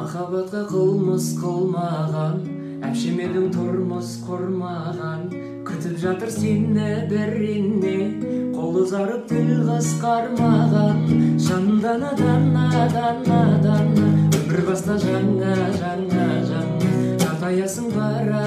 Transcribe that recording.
Махабатка кылмыс кылмаган, әпшемелдің турмуз курмаган, күтүп жатыр сени берини, кол узарып тил кыскармаган. Жандана дана дана дана, өмүр баста жаңа жаңа жаңа, жатаясың бара